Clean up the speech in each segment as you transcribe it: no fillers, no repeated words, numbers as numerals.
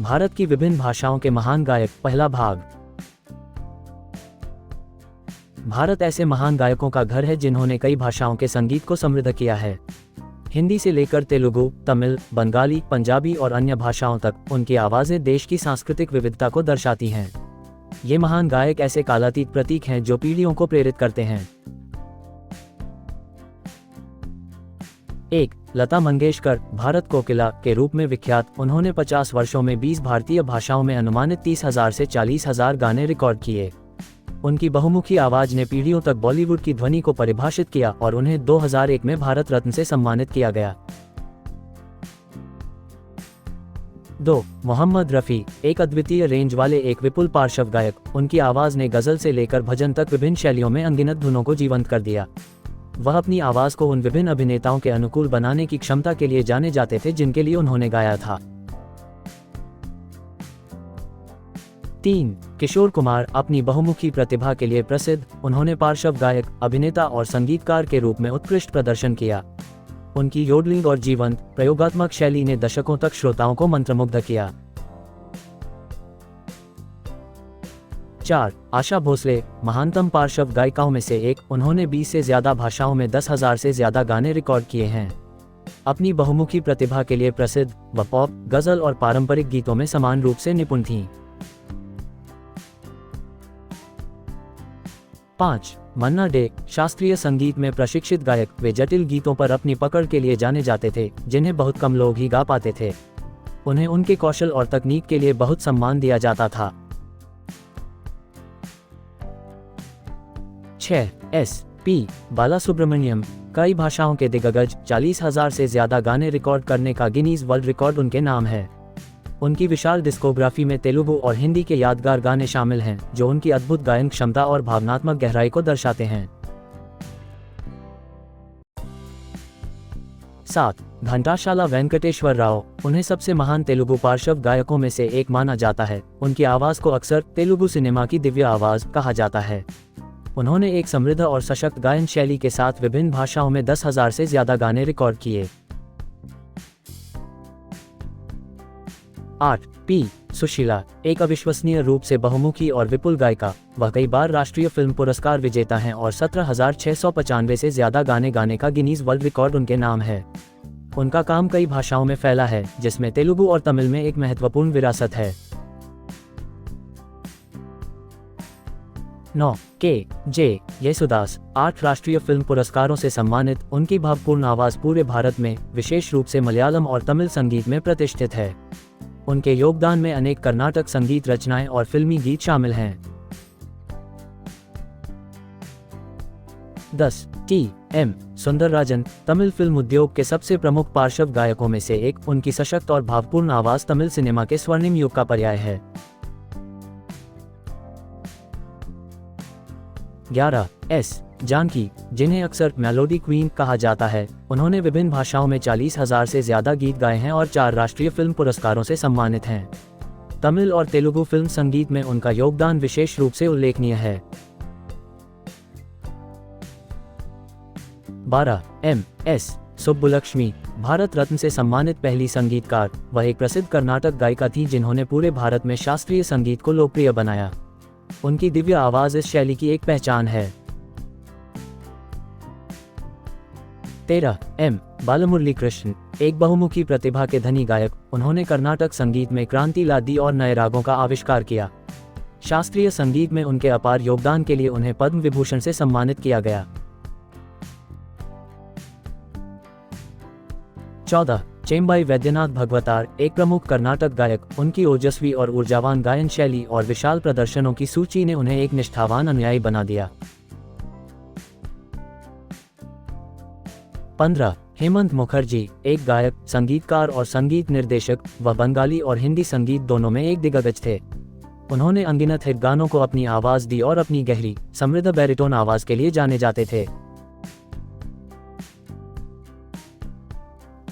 भारत की विभिन्न भाषाओं के महान गायक, पहला भाग। भारत ऐसे महान गायकों का घर है जिन्होंने कई भाषाओं के संगीत को समृद्ध किया है। हिंदी से लेकर तेलुगु, तमिल, बंगाली, पंजाबी और अन्य भाषाओं तक उनकी आवाज़ें देश की सांस्कृतिक विविधता को दर्शाती हैं। ये महान गायक ऐसे कालातीत प्रतीक हैं जो पीढ़ियों को प्रेरित करते हैं। 1. लता मंगेशकर, भारत कोकिला के रूप में विख्यात, उन्होंने 50 वर्षों में 20 भारतीय भाषाओं में अनुमानित 30,000 से 40,000 गाने रिकॉर्ड किए। उनकी बहुमुखी आवाज ने पीढ़ियों तक बॉलीवुड की ध्वनि को परिभाषित किया और उन्हें 2001 में भारत रत्न से सम्मानित किया गया। 2. मोहम्मद रफ़ी, एक अद्वितीय रेंज वाले एक विपुल पार्श्व गायक, उनकी आवाज ने गजल से लेकर भजन तक विभिन्न शैलियों में अनगिनत धुनों को जीवंत कर दिया। वह अपनी आवाज को उन विभिन्न अभिनेताओं के अनुकूल बनाने की क्षमता के लिए जाने जाते थे जिनके लिए उन्होंने गाया था। 3. किशोर कुमार, अपनी बहुमुखी प्रतिभा के लिए प्रसिद्ध, उन्होंने पार्श्व गायक, अभिनेता और संगीतकार के रूप में उत्कृष्ट प्रदर्शन किया। उनकी योडलिंग और जीवंत, प्रयोगात्मक शैली ने दशकों तक श्रोताओं को मंत्रमुग्ध किया। 4. आशा भोसले, महानतम पार्श्व गायिकाओं में से एक, उन्होंने 20 से ज्यादा भाषाओं में 10,000 से ज्यादा गाने रिकॉर्ड किए हैं। अपनी बहुमुखी प्रतिभा के लिए प्रसिद्ध, वह पॉप, गजल और पारंपरिक गीतों में समान रूप से निपुण थीं। 5. मन्ना डे, शास्त्रीय संगीत में प्रशिक्षित गायक, वे जटिल गीतों पर अपनी पकड़ के लिए जाने जाते थे जिन्हें बहुत कम लोग ही गा पाते थे। उन्हें उनके कौशल और तकनीक के लिए बहुत सम्मान दिया जाता था। 6. S.P. बालासुब्रमण्यम, कई भाषाओं के दिग्गज, 40,000 से ज्यादा गाने रिकॉर्ड करने का गिनीज वर्ल्ड रिकॉर्ड उनके नाम है। उनकी विशाल डिस्कोग्राफी में तेलुगु और हिंदी के यादगार गाने शामिल हैं जो उनकी अद्भुत गायन क्षमता और भावनात्मक गहराई को दर्शाते हैं। 7. घंटाशाला वेंकटेश्वर राव, उन्हें सबसे महान तेलुगु पार्श्व गायकों में से एक माना जाता है। उनकी आवाज को अक्सर तेलुगु सिनेमा की दिव्य आवाज कहा जाता है। उन्होंने एक समृद्ध और सशक्त गायन शैली के साथ विभिन्न भाषाओं में 10,000 से ज्यादा गाने रिकॉर्ड किए। 8. P. सुशीला, एक अविश्वसनीय रूप से बहुमुखी और विपुल गायिका, वह कई बार राष्ट्रीय फिल्म पुरस्कार विजेता हैं और 17,695 से ज्यादा गाने गाने का गिनीज वर्ल्ड रिकॉर्ड उनके नाम है। उनका काम कई भाषाओं में फैला है जिसमें तेलुगु और तमिल में एक महत्वपूर्ण विरासत है। 9. K.J. येसुदास, 8 राष्ट्रीय फिल्म पुरस्कारों से सम्मानित, उनकी भावपूर्ण आवाज पूरे भारत में, विशेष रूप से मलयालम और तमिल संगीत में प्रतिष्ठित है। उनके योगदान में अनेक कर्नाटक संगीत रचनाएं और फिल्मी गीत शामिल हैं। 10. T.M. सुंदरराजन, तमिल फिल्म उद्योग के सबसे प्रमुख पार्श्व गायकों में से एक, उनकी सशक्त और भावपूर्ण आवाज तमिल सिनेमा के स्वर्णिम युग का पर्याय है। 11. S. जानकी, जिन्हें अक्सर मेलोडी क्वीन कहा जाता है, उन्होंने विभिन्न भाषाओं में 40,000 से ज्यादा गीत गाए हैं और 4 राष्ट्रीय फिल्म पुरस्कारों से सम्मानित हैं। तमिल और तेलुगु फिल्म संगीत में उनका योगदान विशेष रूप से उल्लेखनीय है। 12. M. S. सुब्बुलक्ष्मी, भारत रत्न से सम्मानित पहली संगीतकार, वह एक प्रसिद्ध कर्नाटक गायिका थी जिन्होंने पूरे भारत में शास्त्रीय संगीत को लोकप्रिय बनाया। उनकी दिव्य आवाज इस शैली की एक पहचान है। 13. M. बालामुरली कृष्ण, एक बहुमुखी प्रतिभा के धनी गायक, उन्होंने कर्नाटक संगीत में क्रांति ला दी और नए रागों का आविष्कार किया। शास्त्रीय संगीत में उनके अपार योगदान के लिए उन्हें पद्म विभूषण से सम्मानित किया गया। 14. चेम्बाई वैद्यनाथ भगवतार, एक प्रमुख कर्नाटक गायक, उनकी ओजस्वी और ऊर्जावान गायन शैली और विशाल प्रदर्शनों की सूची ने उन्हें एक निष्ठावान अनुयायी बना दिया। 15. हेमंत मुखर्जी, एक गायक, संगीतकार और संगीत निर्देशक, वह बंगाली और हिंदी संगीत दोनों में एक दिग्गज थे। उन्होंने अनगिनत हिट गानों को अपनी आवाज दी और अपनी गहरी, समृद्ध बैरिटोन आवाज के लिए जाने जाते थे।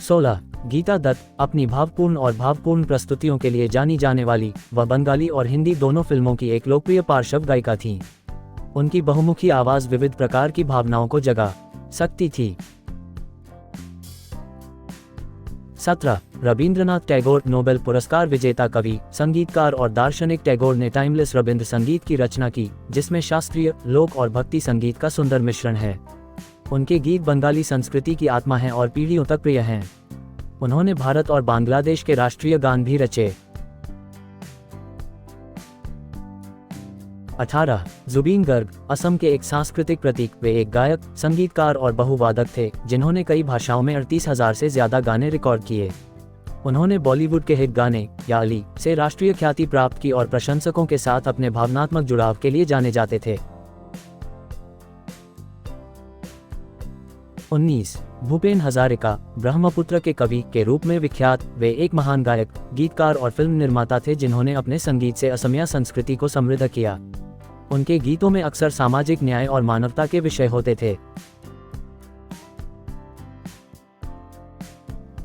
16. गीता दत्त, अपनी भावपूर्ण प्रस्तुतियों के लिए जानी जाने वाली, वह बंगाली और हिंदी दोनों फिल्मों की एक लोकप्रिय पार्श्व गायिका थीं। उनकी बहुमुखी आवाज विविध प्रकार की भावनाओं को जगा सकती थी। 17 रविंद्रनाथ टैगोर, नोबेल पुरस्कार विजेता कवि, संगीतकार और दार्शनिक टैगोर ने टाइमलेस रविंद्र संगीत की रचना की, जिसमें शास्त्रीय, लोक और भक्ति संगीत का सुंदर मिश्रण है। उनके गीत बंगाली संस्कृति की आत्मा हैं और पीढ़ियों तक प्रिय हैं। उन्होंने भारत और बांग्लादेश के राष्ट्रीय गान भी रचे। 18 जुबीन गर्ग, असम के एक सांस्कृतिक प्रतीक। वे एक गायक, संगीतकार और बहुवादक थे, जिन्होंने कई भाषाओं में 38,000 से ज्यादा गाने रिकॉर्ड किए। उन्होंने बॉलीवुड के हिट गाने या अली से राष्ट्रीय ख्याति प्राप्त की और प्रशंसकों के साथ अपने भावनात्मक जुड़ाव के लिए जाने जाते थे। 19 भूपेन हजारिका, ब्रह्मपुत्र के कवि के रूप में विख्यात। वे एक महान गायक, गीतकार और फिल्म निर्माता थे, जिन्होंने अपने संगीत से असमिया संस्कृति को समृद्ध किया। उनके गीतों में अक्सर सामाजिक न्याय और मानवता के विषय होते थे।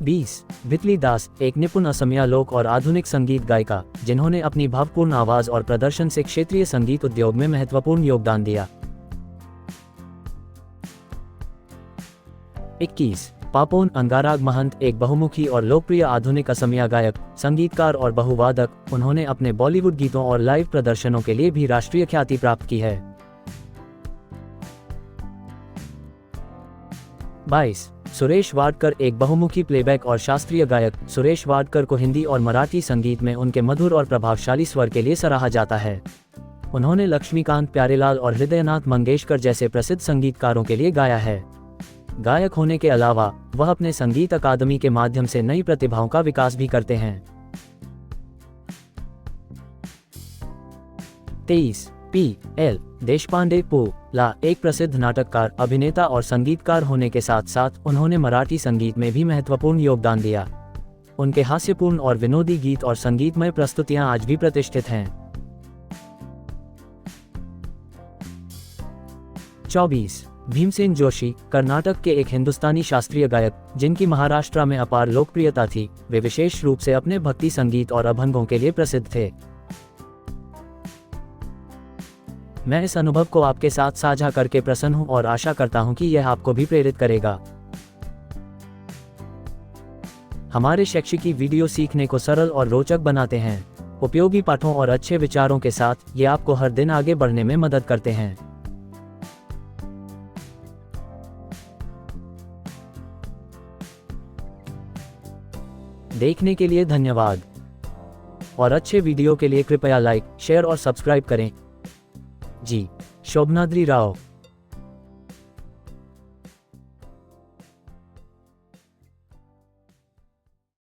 20 भितली दास, एक निपुण असमिया लोक और आधुनिक संगीत गायिका, जिन्होंने अपनी भावपूर्ण आवाज और प्रदर्शन से क्षेत्रीय संगीत उद्योग में महत्वपूर्ण योगदान दिया। 21 पापोन अंगाराग महंत, एक बहुमुखी और लोकप्रिय आधुनिक असमिया गायक, संगीतकार और बहुवादक। उन्होंने अपने बॉलीवुड गीतों और लाइव प्रदर्शनों के लिए भी राष्ट्रीय ख्याति प्राप्त की है। 22 सुरेश वाडकर, एक बहुमुखी प्लेबैक और शास्त्रीय गायक। सुरेश वाडकर को हिंदी और मराठी संगीत में उनके मधुर और प्रभावशाली स्वर के लिए सराहा जाता है। उन्होंने लक्ष्मीकांत प्यारेलाल और हृदयनाथ मंगेशकर जैसे प्रसिद्ध संगीतकारों के लिए गाया है। गायक होने के अलावा वह अपने संगीत अकादमी के माध्यम से नई प्रतिभाओं का विकास भी करते हैं। 23 P.L. देशपांडे ला, एक प्रसिद्ध नाटककार, अभिनेता और संगीतकार होने के साथ साथ उन्होंने मराठी संगीत में भी महत्वपूर्ण योगदान दिया। उनके हास्यपूर्ण और विनोदी गीत और संगीतमय प्रस्तुतियां आज भी प्रतिष्ठित हैं। 24 भीमसेन जोशी, कर्नाटक के एक हिंदुस्तानी शास्त्रीय गायक, जिनकी महाराष्ट्र में अपार लोकप्रियता थी। वे विशेष रूप से अपने भक्ति संगीत और अभंगों के लिए प्रसिद्ध थे। मैं इस अनुभव को आपके साथ साझा करके प्रसन्न हूं और आशा करता हूं कि यह आपको भी प्रेरित करेगा। हमारे शैक्षिकी वीडियो सीखने को सरल और रोचक बनाते हैं। उपयोगी पाठों और अच्छे विचारों के साथ ये आपको हर दिन आगे बढ़ने में मदद करते हैं। देखने के लिए धन्यवाद और अच्छे वीडियो के लिए कृपया लाइक, शेयर और सब्सक्राइब करें। जी, शोभनाद्री राव।